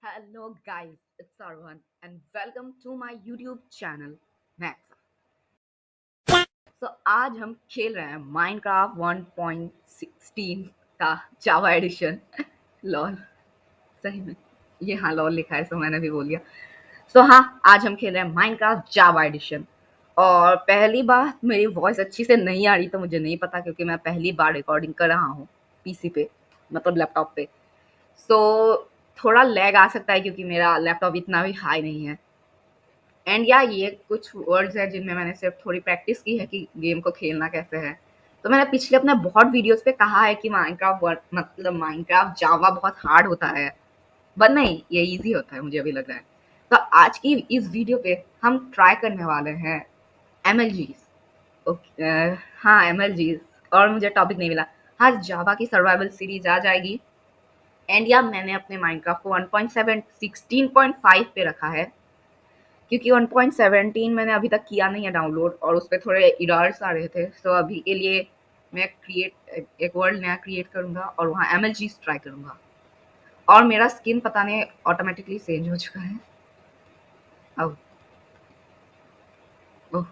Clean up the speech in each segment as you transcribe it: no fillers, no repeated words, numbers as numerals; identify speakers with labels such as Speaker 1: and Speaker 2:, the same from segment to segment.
Speaker 1: Hello guys, it's Arvan and welcome to my YouTube channel Max. आज हम खेल रहे हैं Minecraft 1.16 का जावा एडिशन। लॉल सही में ये हाँ लॉल लिखा है, सो मैंने भी बोल दिया। हाँ, आज हम खेल रहे हैं Minecraft जावा एडिशन। और पहली बार मेरी वॉइस अच्छी से नहीं आ रही तो मुझे नहीं पता, क्योंकि मैं पहली बार रिकॉर्डिंग कर रहा हूँ पीसी पे, मतलब लैपटॉप पे। सो थोड़ा लैग आ सकता है क्योंकि मेरा लैपटॉप इतना भी हाई नहीं है। एंड या ये कुछ वर्ड्स हैं जिनमें मैंने सिर्फ थोड़ी प्रैक्टिस की है कि गेम को खेलना कैसे है। तो मैंने पिछले अपने बहुत वीडियोस पे कहा है कि माइनक्राफ्ट वर्ड मतलब माइनक्राफ्ट जावा बहुत हार्ड होता है, बट नहीं, ये इजी होता है, मुझे अभी लग रहा है। तो आज की इस वीडियो पे हम ट्राई करने वाले हैं एमएलजीज। ओके, हाँ एमएलजीज। और मुझे टॉपिक नहीं मिला। हाँ, जावा की सर्वाइवल सीरीज आ जाएगी। एंड या मैंने अपने माइनक्राफ्ट को 1.7 16.5 पे रखा है, क्योंकि 1.17 मैंने अभी तक किया नहीं है डाउनलोड, और उस पे थोड़े एरर्स आ रहे थे। तो अभी के लिए मैं क्रिएट एक वर्ल्ड नया क्रिएट करूँगा और वहाँ एमएलजीज ट्राई करूँगा। और मेरा स्किन पता नहीं ऑटोमेटिकली चेंज हो चुका है। अब ओह,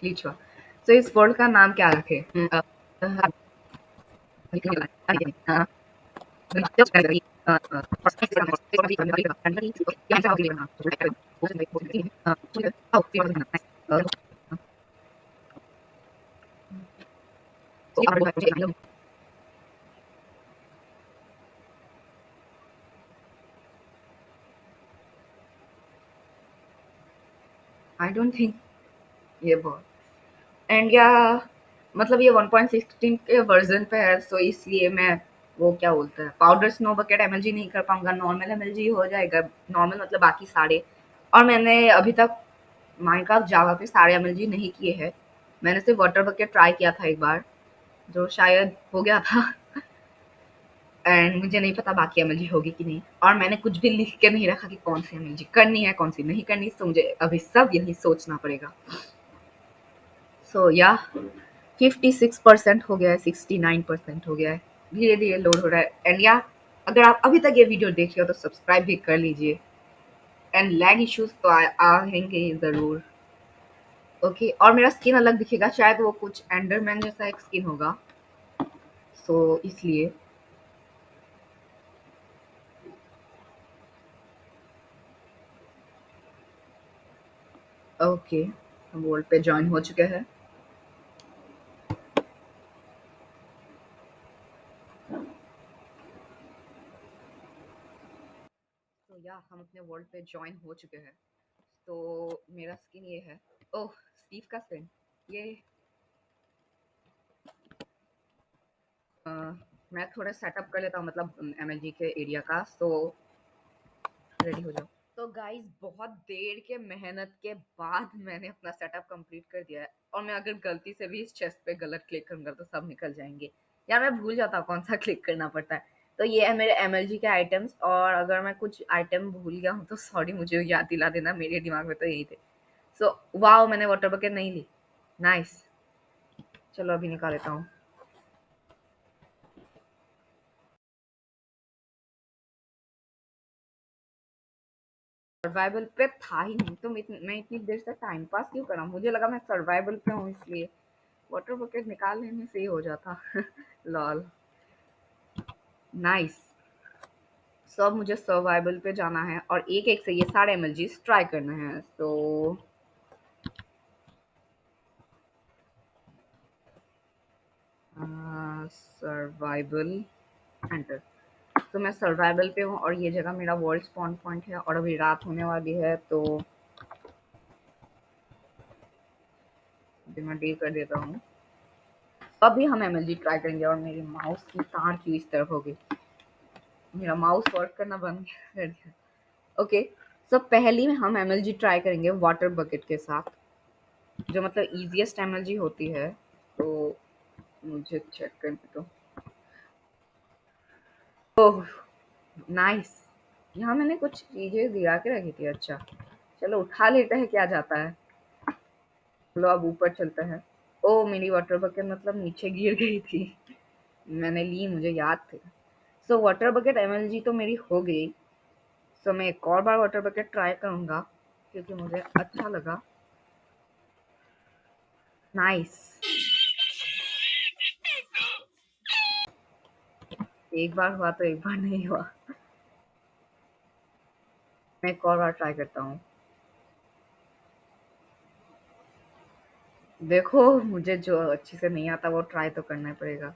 Speaker 1: ग्लिच हुआ। तो इस वर्ल्ड का नाम क्या रखे? हाँ, आई डोंट थिंक ये बहुत। एंड या मतलब ये 1.16 के वर्जन पे है, तो इसलिए मैं वो क्या बोलते हैं पाउडर स्नो बकेट एमएलजी नहीं कर पाऊंगा, नॉर्मल एमएलजी हो जाएगा। नॉर्मल मतलब बाकी सारे। और मैंने अभी तक माइनक्राफ्ट जावा पे सारे एमएलजी नहीं किए हैं। मैंने सिर्फ वाटर बकेट ट्राई किया था एक बार, जो शायद हो गया था। एंड मुझे नहीं पता बाकी एमएलजी होगी कि नहीं, और मैंने कुछ भी लिख के नहीं रखा कि कौन सी एमएलजी करनी है कौन सी नहीं करनी, तो मुझे अभी सब यही सोचना पड़ेगा। सो या 56% हो गया है, 69% हो गया है, धीरे धीरे लोड हो रहा है। एंड या अगर आप अभी तक ये वीडियो देख रहे हो तो सब्सक्राइब भी कर लीजिए। एंड लैग इश्यूज तो आएंगे जरूर। ओके, और मेरा स्किन अलग दिखेगा, शायद वो कुछ एंडरमैन जैसा एक स्किन होगा, सो इसलिए। ओके, हम वर्ल्ड पे ज्वाइन हो चुके हैं। तो या हम अपने वर्ल्ड पे ज्वाइन हो चुके हैं। तो मेरा स्किन ये है। ओह, स्टीव का स्किन ये। अ, मैं थोड़ा सेटअप कर लेता हूँ, मतलब एमएलजी के एरिया का। तो रेडी हो जाओ। तो गाइस, बहुत देर के मेहनत के बाद मैंने अपना सेटअप कंप्लीट कर दिया है। और मैं अगर गलती से भी इस चेस्ट पे गलत क्लिक करूंगा तो सब निकल जाएंगे। यार मैं भूल जाता हूँ कौन सा क्लिक करना पड़ता है। तो ये है मेरे एमएलजी के आइटम्स, और अगर मैं कुछ आइटम भूल गया हूँ तो सॉरी, मुझे याद दिला देना, मेरे दिमाग में तो यही थे। सो वाओ, मैंने वाटर बकेट नहीं ली। नाइस, चलो अभी निकाल लेता हूँ। सर्वाइवल पे था ही नहीं तो मैं इतनी देर से टाइम पास क्यों करा? मुझे लगा मैं सर्वाइवल पे हूँ, इसलिए वाटर बकेट निकाल लेने से ही हो जाता। Lol, nice. सो अब मुझे सर्वाइवल पे जाना है और एक एक से ये सारे एमएलजीज ट्राई करने हैं। तो सर्वाइवल, एंटर। तो मैं सर्वाइवल पे हूँ और ये जगह मेरा वर्ल्ड स्पॉन पॉइंट है, और अभी रात होने वाली है, तो मैं डे कर देता हूँ। अभी हम एमएलजी ट्राई करेंगे। और मेरी माउस की तार क्यों इस तरफ हो गई? मेरा माउस वर्क करना बंद कर दिया। ओके, सो पहली में हम एमएलजी ट्राई करेंगे वाटर बकेट के साथ, जो मतलब इजीएस्ट एमएलजी होती है। तो मुझे चेक करने दो। ओह, नाइस। यहाँ मैंने कुछ चीजें गिरा के रखी थी। अच्छा, चलो उठा लेते हैं, क्या जाता है। चलो अब ऊपर चलते हैं। ओ, मेरी वाटर बकेट मतलब नीचे गिर गई थी। मैंने ली, मुझे याद थे। सो वाटर बकेट एमएलजी तो मेरी हो गई। सो मैं एक और बार वाटर बकेट ट्राई करूंगा क्योंकि मुझे अच्छा लगा। नाइस। एक बार हुआ तो एक बार नहीं हुआ। मैं एक और बार ट्राई करता हूँ। देखो मुझे जो अच्छे से नहीं आता वो ट्राई तो करना ही पड़ेगा।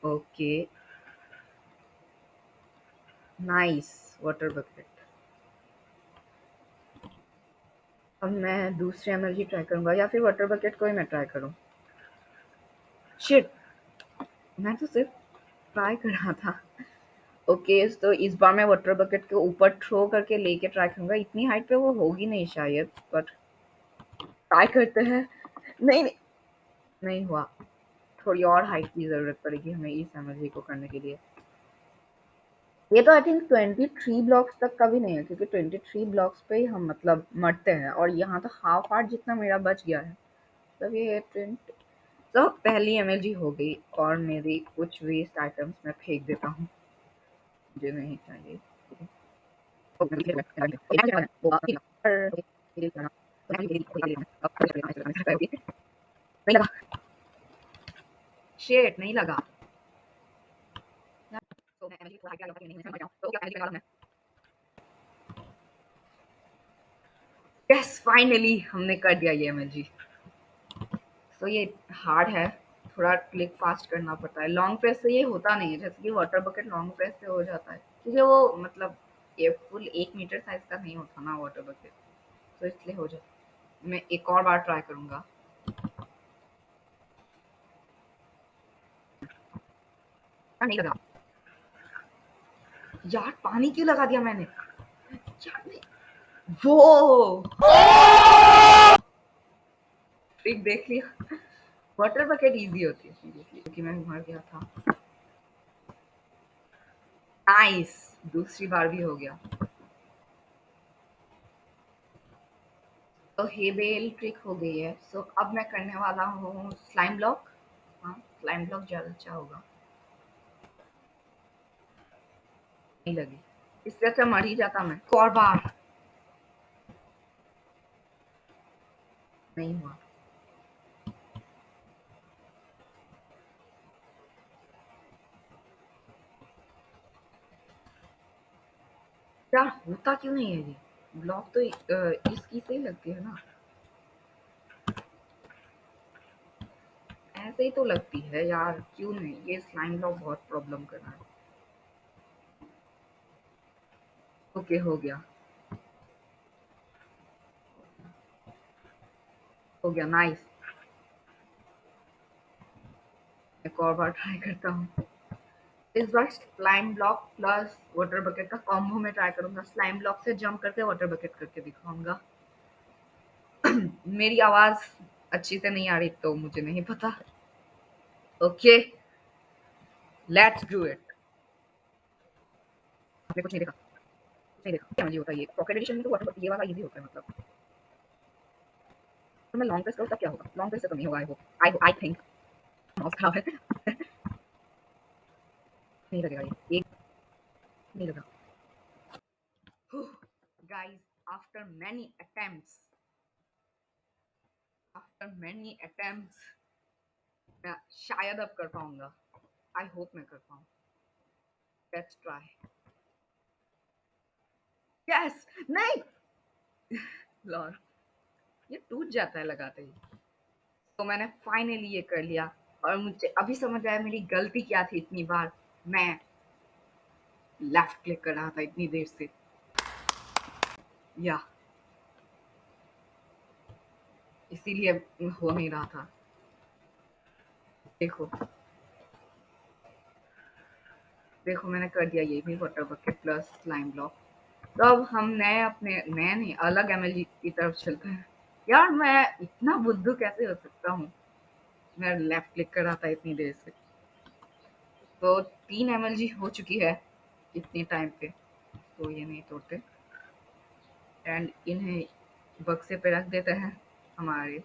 Speaker 1: ओके। Nice water bucket. अब मैं दूसरी एनर्जी ट्राई करूंगा या फिर वाटर बकेट को ही मैं ट्राई करूं। शिट, मैं तो सिर्फ ट्राई कर रहा था। ओके तो इस बार मैं वाटर बकेट के ऊपर थ्रो करके लेके ट्राई करूंगा। इतनी हाइट पे वो होगी नहीं शायद, बट ट्राई करते हैं। नहीं नहीं, नहीं हुआ। थोड़ी और हाइट की जरूरत पड़ेगी हमें इस एनर्जी को करने के लिए। ये तो आई थिंक 23 ब्लॉक्स तक का भी नहीं है क्योंकि 23 ब्लॉक्स पे ही हम मतलब मरते हैं और यहाँ तो हाफ हार्ट जितना मेरा बच गया है। तब ये 20। तो पहली एमएलजी हो गई और मेरी कुछ वेस्ट आइटम्स मैं फेंक देता हूँ, मुझे नहीं चाहिए। नहीं लगा। शेट नहीं लगा। तो मैं एमएलजी थोड़ा आगे आगे नहीं समझ रहा हूँ तो क्या एमएलजी करने वाला मैं। यस फाइनली हमने कर दिया ये एमएलजी। तो ये हार्ड है, थोड़ा क्लिक फास्ट करना पड़ता है। लॉन्ग प्रेस से ये होता नहीं है जैसे कि वाटर बकेट लॉन्ग प्रेस से हो जाता है क्योंकि वो मतलब ये फुल 1 मीटर साइज का नहीं होता ना वाटर बकेट, तो इसलिए हो जाता है। मैं एक और बार ट्राई करूंगा। नहीं लगा। यार पानी क्यों लगा दिया मैंने। यार नहीं। वो ट्रिक देख लिया। वाटर बकेट इजी होती है सीरियसली क्योंकि मैं मर गया था। नाइस, दूसरी बार भी हो गया। तो हेबेल ट्रिक हो गई है। सो अब मैं करने वाला हूँ स्लाइम ब्लॉक। हाँ स्लाइम ब्लॉक ज्यादा अच्छा होगा। नहीं लगी, इससे अच्छा मर ही जाता मैं। एक और बार। नहीं हुआ। यार होता क्यों नहीं है ये ब्लॉक तो इसकी से ही लगती है ना, ऐसे ही तो लगती है यार, क्यों नहीं। ये स्लाइम ब्लॉक बहुत प्रॉब्लम कर रहा है। ओके हो गया, हो गया। नाइस। एक और बार ट्राई करता हूँ। इस बार slime block plus water bucket का कॉम्बो में ट्राई करूंगा। स्लाइम ब्लॉक से जंप करके वाटर बकेट करके दिखाऊंगा। मेरी आवाज अच्छी से नहीं आ रही तो मुझे नहीं पता। Okay let's do it. आपने कुछ नहीं देखा, कुछ नहीं देखा। क्या मुझे होता है ये पॉकेट एडिशन में तो वाटर ये वाला इजी होता है मतलब। तो मैं लॉन्ग प्रेस करूँ तब क्या होगा। लॉन्ग प्रेस से तो नहीं होगा। I hope, I think mouse खराब है। नहीं लगेगा ये एक। नहीं लगा। Guys after many attempts, after many attempts मैं शायद अब कर पाऊंगा। आई होप मैं कर पाऊँ। Let's try. यस। नहीं। लॉर्ड, ये टूट जाता है लगाते ही। तो मैंने फाइनली ये कर लिया और मुझे अभी समझ आया मेरी गलती क्या थी। इतनी बार मैं लेफ्ट क्लिक कर रहा था इतनी देर से, या इसीलिए हो नहीं रहा था। देखो देखो मैंने कर दिया ये भी water bucket plus slime block. तो अब हम नए अपने नए नहीं अलग एमएलजी की तरफ चलते हैं। यार मैं इतना बुद्धू कैसे हो सकता हूँ। मैं लेफ्ट क्लिक कर रहा था इतनी देर से। तो 3 एमएलजी हो चुकी है इतने टाइम पे, तो ये नहीं तोड़ते एंड इन्हें बक्से पे रख देते हैं हमारे।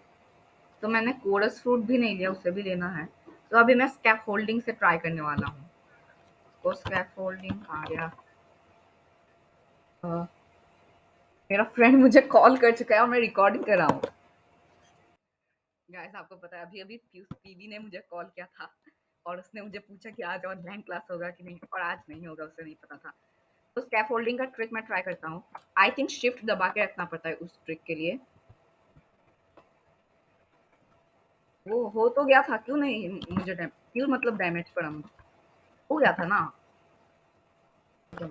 Speaker 1: तो मैंने कोरस फ्रूट भी नहीं लिया, उसे भी लेना है। तो अभी मैं स्कैप फोल्डिंग से ट्राई करने वाला हूँ। तो स्कैप फोल्डिंग आ गया। अ, मेरा फ्रेंड मुझे कॉल कर चुका है और मैं रिकॉर्डिंग कर रहा हूँ। गाइस आपको पता है अभी-अभी पीवी ने मुझे कॉल किया था और उसने मुझे पूछा कि आज ऑनलाइन क्लास होगा कि नहीं और आज नहीं होगा, उसे नहीं पता था। तो स्कैफोल्डिंग का ट्रिक मैं ट्राई करता हूँ। आई थिंक शिफ्ट दबा के रखना पड़ता है उस ट्रिक के लिए। वो हो तो गया था, क्यों नहीं मुझे क्यों मतलब डैमेज पड़ा मुझे? हो गया था ना? क्यों?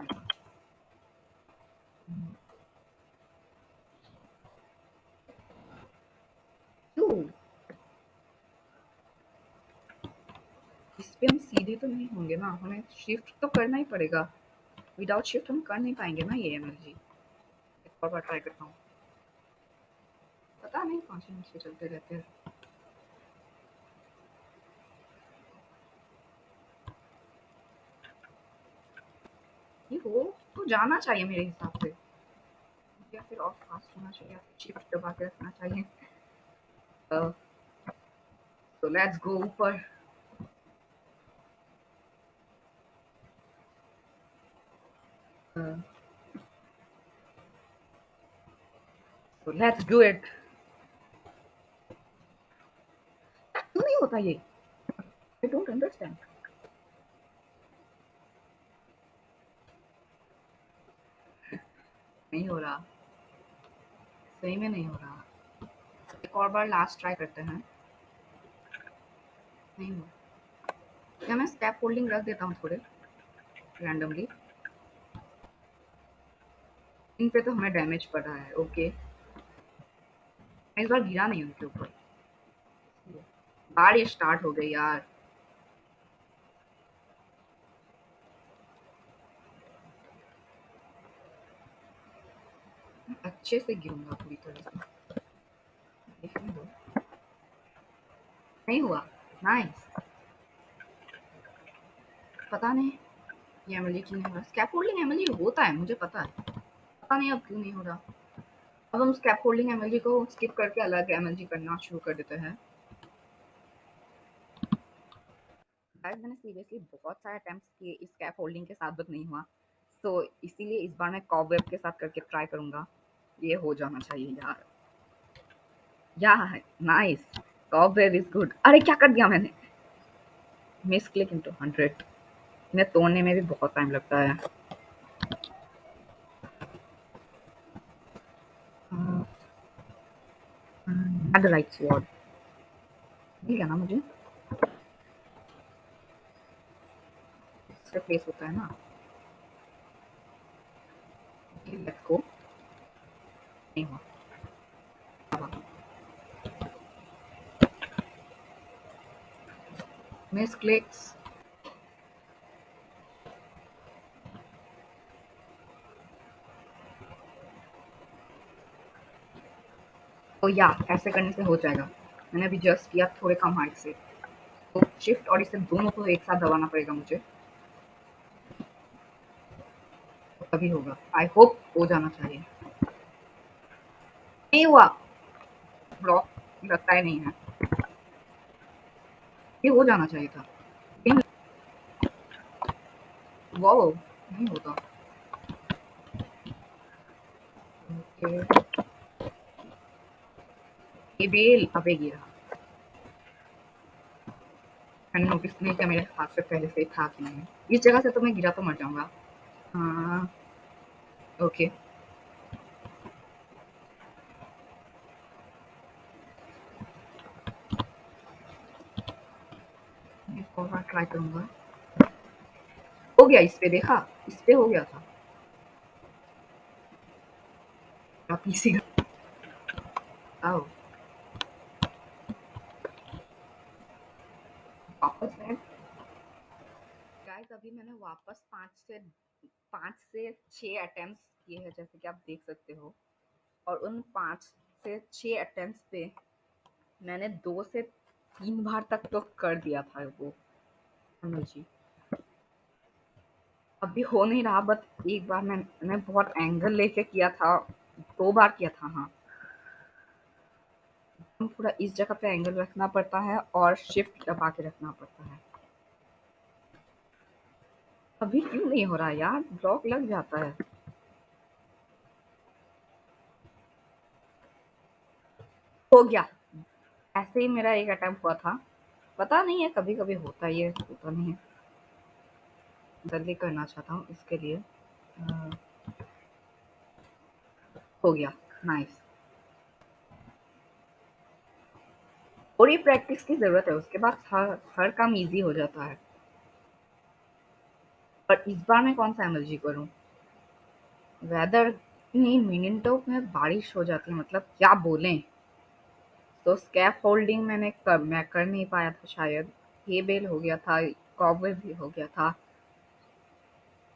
Speaker 1: इस पे हम सीधे तो नहीं होंगे ना, हमें शिफ्ट तो करना ही पड़ेगा। विदाउट शिफ्ट हम कर नहीं पाएंगे ना ये एमएलजी। एक और बार ट्राई करता हूँ। पता नहीं कौन से नीचे चलते रहते हैं। ये हो तो जाना चाहिए मेरे हिसाब से, या फिर और फास्ट होना चाहिए, शिफ्ट दबा के रखना चाहिए। तो लेट्स गो ऊपर। तो लेट्स डू इट। क्यों नहीं होता ये? I don't understand. नहीं हो रहा, सही में नहीं हो रहा। एक और बार लास्ट ट्राई करते हैं। नहीं हो, क्या मैं स्कैप फोल्डिंग रख देता हूँ थोड़े रैंडमली। इन पे तो हमें डैमेज पड़ा है। ओके, मैं इस बार गिरा नहीं उनके ऊपर। बाढ़ ये स्टार्ट हो गई यार। अच्छे से गिरूंगा पूरी तरह से। देखने दो। नहीं हुआ। नाइस। पता नहीं ये एमएलजी क्यों नहीं हो रहा। स्कैफोल्डिंग एमएलजी होता है, मुझे पता है। पता नहीं अब क्यों नहीं हो रहा। अब हम स्कैफोल्डिंग एमएलजी को स्किप करके अलग एमएलजी करना शुरू कर देते हैं। गाइस मैंने सीरियसली बहुत सारे अटेम्प्ट्स किए इस स्कैफोल्डिंग के साथ, बट नहीं हुआ। तो इसीलिए इस बार मैं कॉबवेब के साथ करके ट्राई करूंगा। ये हो जाना चाहिए यार। या है नाइस। Cobweb is good. अरे क्या कर दिया मैंने? Miss click into 100। इन्हें तोड़ने में भी बहुत टाइम लगता है। द राइट स्वॉर्ड मिल गया ना मुझे। इससे प्लेस होता है ना। Let's go. नहीं हुआ। Miss clicks. तो या ऐसे करने से हो जाएगा। मैंने अभी जस्ट किया थोड़े कम हाइट से। तो शिफ्ट और इसे दोनों को एक साथ दबाना पड़ेगा मुझे, तो तभी होगा। आई होप हो जाना चाहिए। नहीं हुआ। ब्लॉक लगता ही नहीं है। ये हो जाना चाहिए था। वो नहीं होता। ओके। ये बेल अबे गिरा। मैंने नोटिस नहीं किया मेरे हाथ से पहले से था कि नहीं। इस जगह से तो मैं गिरा तो मर जाऊंगा। हाँ। ओके। एक और बार ट्राई करूंगा। हो गया, इस पे देखा, इस पे हो गया था। आप इसी आओ वापस है। गाइस अभी मैंने वापस 5 से 6 अटेम्प्ट्स किए हैं, जैसे कि आप देख सकते हो। और उन 5 से 6 अटेम्प्ट्स पे मैंने 2 से 3 बार तक तो कर दिया था वो जी। अभी हो नहीं रहा, बट एक बार मैंने बहुत एंगल लेके किया था। 2 बार किया था हाँ। पूरा इस जगह पे एंगल रखना पड़ता है और शिफ्ट दबा के रखना पड़ता है। अभी क्यों नहीं हो रहा यार? ब्लॉक लग जाता है। हो गया। ऐसे ही मेरा एक अटेम्प्ट हुआ था। पता नहीं है, कभी-कभी होता ही है, होता नहीं है। जल्दी करना चाहता हूँ इसके लिए। हो गया, नाइस। थोड़ी प्रैक्टिस की ज़रूरत है, उसके बाद हर काम ईज़ी हो जाता है। पर इस बार मैं कौन-सा एमएलजी करूँ? वेदर इन्हीं मिनटों में बारिश हो जाती है, मतलब क्या बोलें? तो स्कैफोल्डिंग मैं कर नहीं पाया था शायद। हे बेल हो गया था, कॉबवेब भी हो गया था।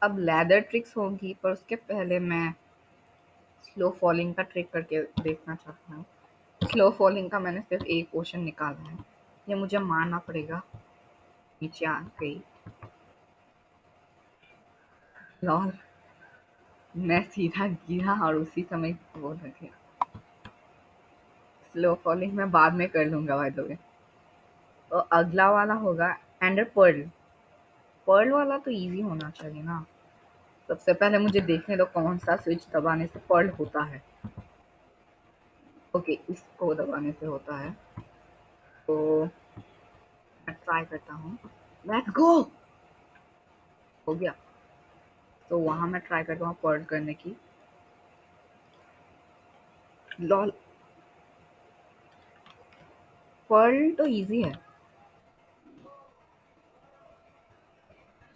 Speaker 1: अब लेदर ट्रिक्स होंगी, पर उसके पहले मैं स्लो फॉलिंग का ट्रिक करके देखना चाहता हूँ। स्लो फॉलिंग का मैंने सिर्फ एक पोर्शन निकाला है। ये मुझे मारना पड़ेगा। नीचे आ गई। लॉल, मैं सीधा गिरा और उसी समय वो लगे। स्लो फॉलिंग मैं बाद में कर लूंगा बाय द वे। तो अगला वाला होगा एंडर पर्ल। पर्ल वाला तो इजी होना चाहिए ना। सबसे पहले मुझे देखने दो कौन सा स्विच दबाने से पर्ल होता है। ओके, इसको दबाने से होता है। तो मैं ट्राई करता हूँ। Let's go. हो गया। तो वहां मैं ट्राई करता हूँ पर्ल करने की। लॉल, पर्ल तो इजी है।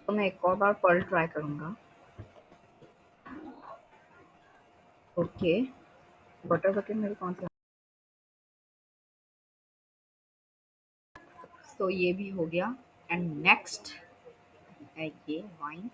Speaker 1: तो मैं एक और बार पर्ल ट्राई करूंगा। ओके, बटर बकेट मेरे कौन सा। तो ये भी हो गया। एंड नेक्स्ट है ये वाइन्स।